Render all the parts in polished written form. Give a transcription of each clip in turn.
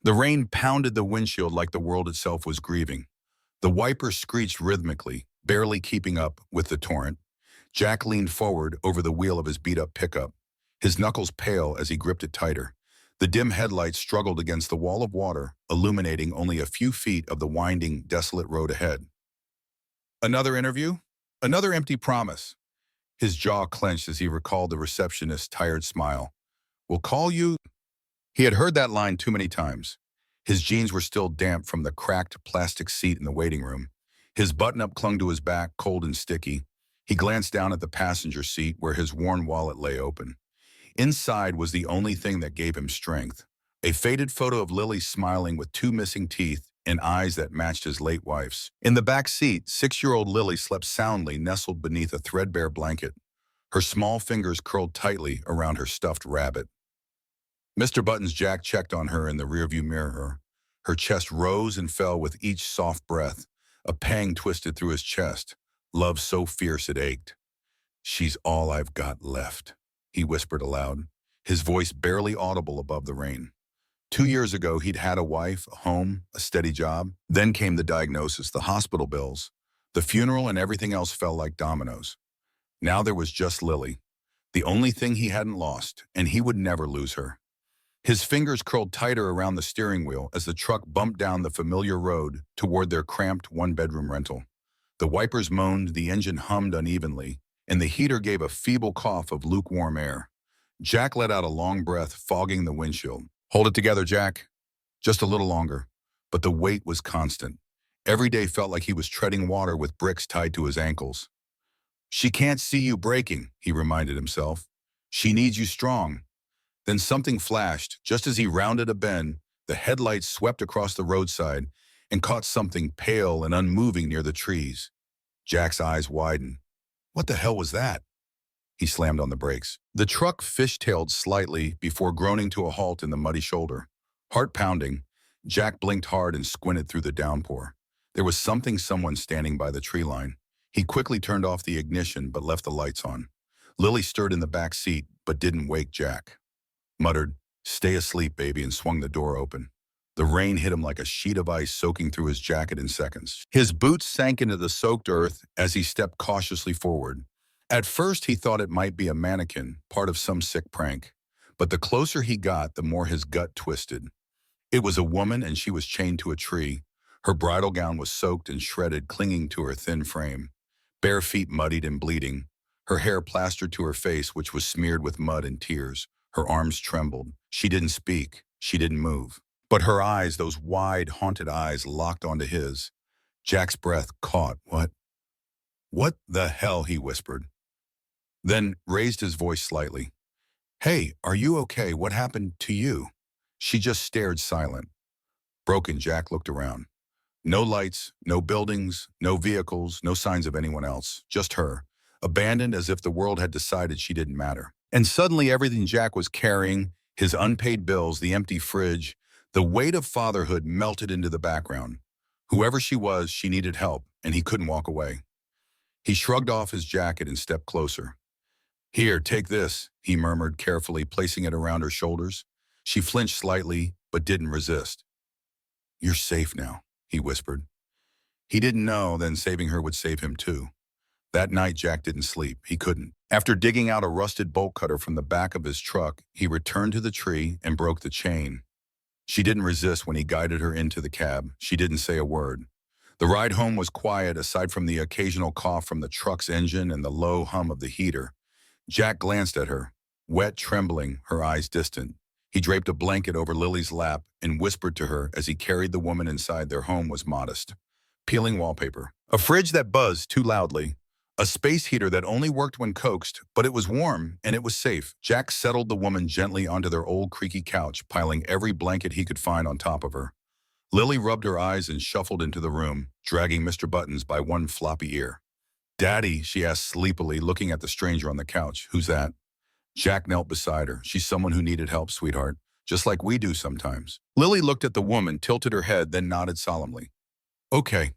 The rain pounded the windshield like the world itself was grieving. The wiper screeched rhythmically, barely keeping up with the torrent. Jack leaned forward over the wheel of his beat-up pickup, his knuckles pale as he gripped it tighter. The dim headlights struggled against the wall of water, illuminating only a few feet of the winding, desolate road ahead. Another interview? Another empty promise. His jaw clenched as he recalled the receptionist's tired smile. "We'll call you." He had heard that line too many times. His jeans were still damp from the cracked plastic seat in the waiting room. His button-up clung to his back, cold and sticky. He glanced down at the passenger seat where his worn wallet lay open. Inside was the only thing that gave him strength. A faded photo of Lily smiling with two missing teeth and eyes that matched his late wife's. In the back seat, 6-year-old Lily slept soundly, nestled beneath a threadbare blanket, her small fingers curled tightly around her stuffed rabbit. Mr. Buttons' Jack checked on her in the rearview mirror. Her chest rose and fell with each soft breath. A pang twisted through his chest, love so fierce it ached. "She's all I've got left," he whispered aloud, his voice barely audible above the rain. 2 years ago, he'd had a wife, a home, a steady job. Then came the diagnosis, the hospital bills, the funeral, and everything else fell like dominoes. Now there was just Lily, the only thing he hadn't lost, and he would never lose her. His fingers curled tighter around the steering wheel as the truck bumped down the familiar road toward their cramped one-bedroom rental. The wipers moaned, the engine hummed unevenly, and the heater gave a feeble cough of lukewarm air. Jack let out a long breath, fogging the windshield. "Hold it together, Jack. Just a little longer." But the weight was constant. Every day felt like he was treading water with bricks tied to his ankles. "She can't see you braking," he reminded himself. "She needs you strong." Then something flashed. Just as he rounded a bend, the headlights swept across the roadside and caught something pale and unmoving near the trees. Jack's eyes widened. What the hell was that? He slammed on the brakes. The truck fishtailed slightly before groaning to a halt in the muddy shoulder. Heart pounding, Jack blinked hard and squinted through the downpour. There was someone standing by the tree line. He quickly turned off the ignition but left the lights on. Lily stirred in the back seat but didn't wake Jack. Muttered, "Stay asleep, baby," and swung the door open. The rain hit him like a sheet of ice, soaking through his jacket in seconds. His boots sank into the soaked earth as he stepped cautiously forward. At first, he thought it might be a mannequin, part of some sick prank. But the closer he got, the more his gut twisted. It was a woman, and she was chained to a tree. Her bridal gown was soaked and shredded, clinging to her thin frame. Bare feet muddied and bleeding. Her hair plastered to her face, which was smeared with mud and tears. Her arms trembled. She didn't speak. She didn't move. But her eyes, those wide, haunted eyes, locked onto his. Jack's breath caught. What the hell?" he whispered. Then raised his voice slightly. "Hey, are you okay? What happened to you?" She just stared, silent. Broken, Jack looked around. No lights, no buildings, no vehicles, no signs of anyone else. Just her, abandoned as if the world had decided she didn't matter. And suddenly everything Jack was carrying, his unpaid bills, the empty fridge, the weight of fatherhood melted into the background. Whoever she was, she needed help, and he couldn't walk away. He shrugged off his jacket and stepped closer. "Here, take this," he murmured carefully, placing it around her shoulders. She flinched slightly, but didn't resist. "You're safe now," he whispered. He didn't know then saving her would save him too. That night, Jack didn't sleep. He couldn't. After digging out a rusted bolt cutter from the back of his truck, he returned to the tree and broke the chain. She didn't resist when he guided her into the cab. She didn't say a word. The ride home was quiet, aside from the occasional cough from the truck's engine and the low hum of the heater. Jack glanced at her, wet, trembling, her eyes distant. He draped a blanket over Lily's lap and whispered to her as he carried the woman inside. Their home was modest. Peeling wallpaper. A fridge that buzzed too loudly. A space heater that only worked when coaxed, but it was warm and it was safe. Jack settled the woman gently onto their old creaky couch, piling every blanket he could find on top of her. Lily rubbed her eyes and shuffled into the room, dragging Mr. Buttons by one floppy ear. "Daddy," she asked sleepily, looking at the stranger on the couch. "Who's that?" Jack knelt beside her. "She's someone who needed help, sweetheart, just like we do sometimes." Lily looked at the woman, tilted her head, then nodded solemnly. "Okay."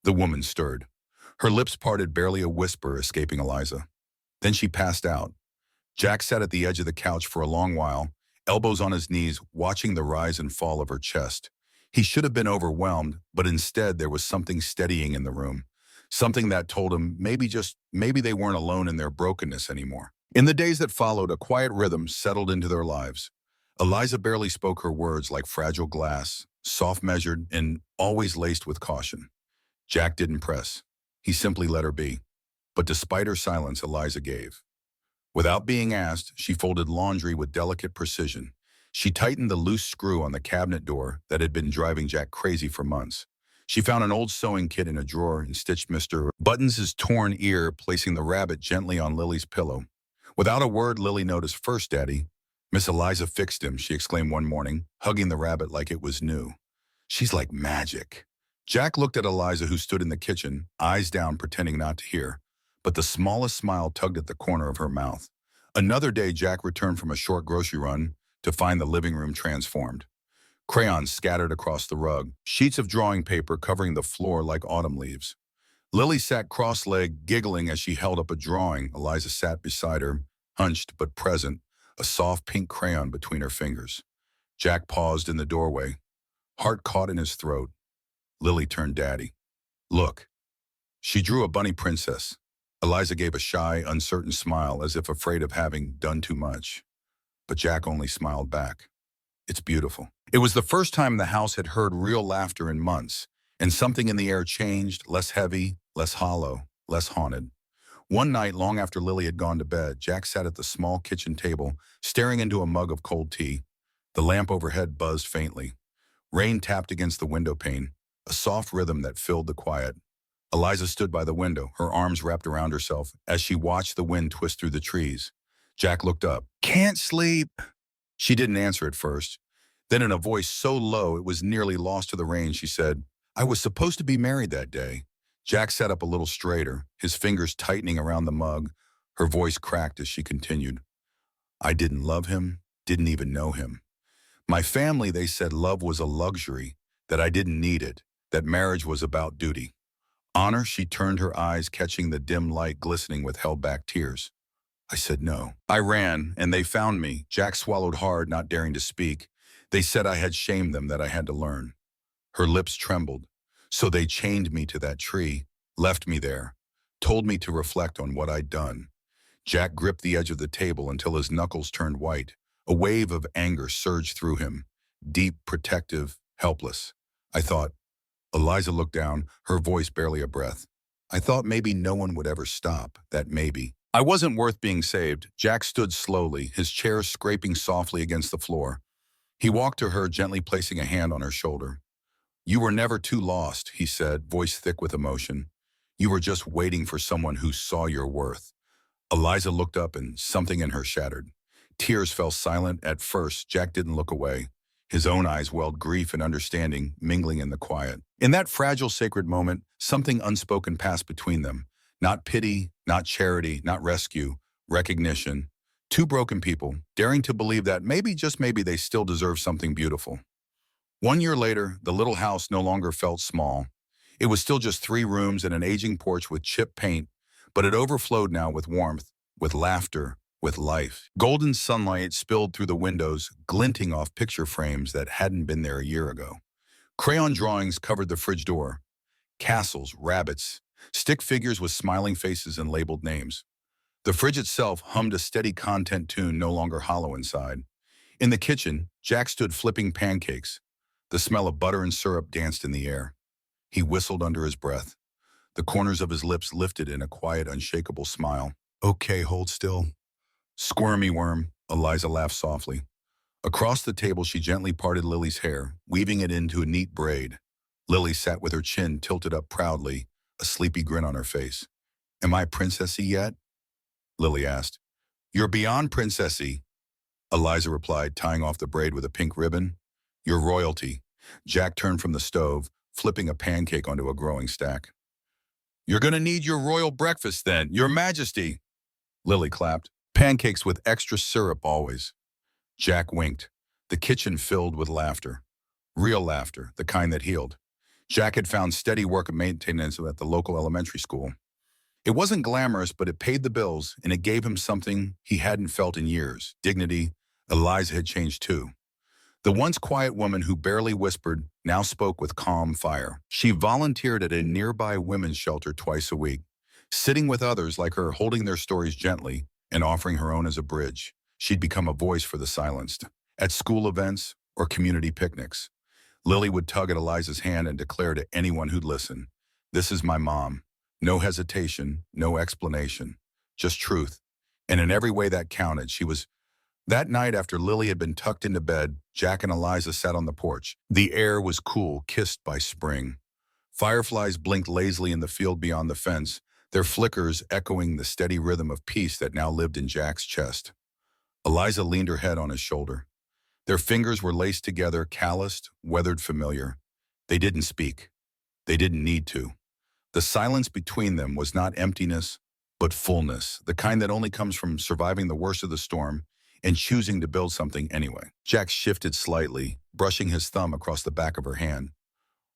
The woman stirred. Her lips parted, barely a whisper escaping Eliza. Then she passed out. Jack sat at the edge of the couch for a long while, elbows on his knees, watching the rise and fall of her chest. He should have been overwhelmed, but instead there was something steadying in the room. Something that told him maybe they weren't alone in their brokenness anymore. In the days that followed, a quiet rhythm settled into their lives. Eliza barely spoke her words like fragile glass, soft measured and always laced with caution. Jack didn't press. He simply let her be. But despite her silence, Eliza gave. Without being asked, she folded laundry with delicate precision. She tightened the loose screw on the cabinet door that had been driving Jack crazy for months. She found an old sewing kit in a drawer and stitched Mr. Buttons' torn ear, placing the rabbit gently on Lily's pillow. Without a word, Lily noticed first, Daddy. Miss Eliza fixed him, she exclaimed one morning, hugging the rabbit like it was new. She's like magic. Jack looked at Eliza, who stood in the kitchen, eyes down, pretending not to hear. But the smallest smile tugged at the corner of her mouth. Another day, Jack returned from a short grocery run to find the living room transformed. Crayons scattered across the rug, sheets of drawing paper covering the floor like autumn leaves. Lily sat cross-legged, giggling as she held up a drawing. Eliza sat beside her, hunched but present, a soft pink crayon between her fingers. Jack paused in the doorway, heart caught in his throat. Lily turned Daddy. Look. She drew a bunny princess. Eliza gave a shy, uncertain smile as if afraid of having done too much. But Jack only smiled back. It's beautiful. It was the first time the house had heard real laughter in months, and something in the air changed, less heavy, less hollow, less haunted. One night, long after Lily had gone to bed, Jack sat at the small kitchen table, staring into a mug of cold tea. The lamp overhead buzzed faintly. Rain tapped against the window pane, a soft rhythm that filled the quiet. Eliza stood by the window, her arms wrapped around herself, as she watched the wind twist through the trees. Jack looked up. Can't sleep. She didn't answer at first. Then in a voice so low it was nearly lost to the rain, she said, I was supposed to be married that day. Jack sat up a little straighter, his fingers tightening around the mug. Her voice cracked as she continued. I didn't love him, didn't even know him. My family, they said love was a luxury, that I didn't need it, that marriage was about duty. Honor, she turned her eyes, catching the dim light glistening with held-back tears. I said no. I ran, and they found me. Jack swallowed hard, not daring to speak. They said I had shamed them, that I had to learn. Her lips trembled. So they chained me to that tree, left me there, told me to reflect on what I'd done. Jack gripped the edge of the table until his knuckles turned white. A wave of anger surged through him, deep, protective, helpless. I thought. Eliza looked down, her voice barely a breath. I thought maybe no one would ever stop, that maybe. I wasn't worth being saved. Jack stood slowly, his chair scraping softly against the floor. He walked to her, gently placing a hand on her shoulder. You were never too lost, he said, voice thick with emotion. You were just waiting for someone who saw your worth. Eliza looked up and something in her shattered. Tears fell silent at first. Jack didn't look away. His own eyes welled grief and understanding, mingling in the quiet. In that fragile, sacred moment, something unspoken passed between them. Not pity, not charity, not rescue, recognition. Two broken people, daring to believe that maybe, just maybe, they still deserve something beautiful. 1 year later, the little house no longer felt small. It was still just 3 rooms and an aging porch with chipped paint, but it overflowed now with warmth, with laughter, with life. Golden sunlight spilled through the windows, glinting off picture frames that hadn't been there a year ago. Crayon drawings covered the fridge door. Castles, rabbits, stick figures with smiling faces and labeled names. The fridge itself hummed a steady content tune, no longer hollow inside. In the kitchen, Jack stood flipping pancakes. The smell of butter and syrup danced in the air. He whistled under his breath. The corners of his lips lifted in a quiet, unshakable smile. Okay, hold still. Squirmy worm, Eliza laughed softly. Across the table, she gently parted Lily's hair, weaving it into a neat braid. Lily sat with her chin tilted up proudly, a sleepy grin on her face. Am I princessy yet? Lily asked. You're beyond princessy, Eliza replied, tying off the braid with a pink ribbon. You're royalty. Jack turned from the stove, flipping a pancake onto a growing stack. You're gonna need your royal breakfast then, your majesty. Lily clapped. Pancakes with extra syrup always. Jack winked. The kitchen filled with laughter. Real laughter, the kind that healed. Jack had found steady work of maintenance at the local elementary school. It wasn't glamorous, but it paid the bills, and it gave him something he hadn't felt in years. Dignity, Eliza had changed too. The once quiet woman who barely whispered now spoke with calm fire. She volunteered at a nearby women's shelter twice a week, sitting with others like her, holding their stories gently and offering her own as a bridge. She'd become a voice for the silenced. At school events or community picnics, Lily would tug at Eliza's hand and declare to anyone who'd listen, "This is my mom." No hesitation, no explanation, just truth. And in every way that counted, she was. That night after Lily had been tucked into bed, Jack and Eliza sat on the porch. The air was cool, kissed by spring. Fireflies blinked lazily in the field beyond the fence, their flickers echoing the steady rhythm of peace that now lived in Jack's chest. Eliza leaned her head on his shoulder. Their fingers were laced together, calloused, weathered, familiar. They didn't speak. They didn't need to. The silence between them was not emptiness, but fullness, the kind that only comes from surviving the worst of the storm and choosing to build something anyway. Jack shifted slightly, brushing his thumb across the back of her hand.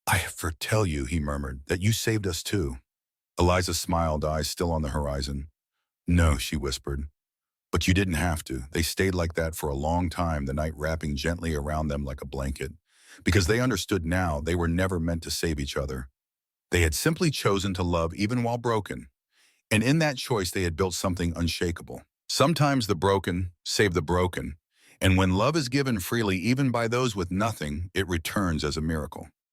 "I have to tell you," he murmured, "that you saved us too." Eliza smiled, eyes still on the horizon. "No," she whispered. "But you didn't have to." They stayed like that for a long time, the night wrapping gently around them like a blanket. Because they understood now they were never meant to save each other. They had simply chosen to love even while broken. And in that choice they had built something unshakable. Sometimes the broken save the broken. And when love is given freely even by those with nothing, it returns as a miracle.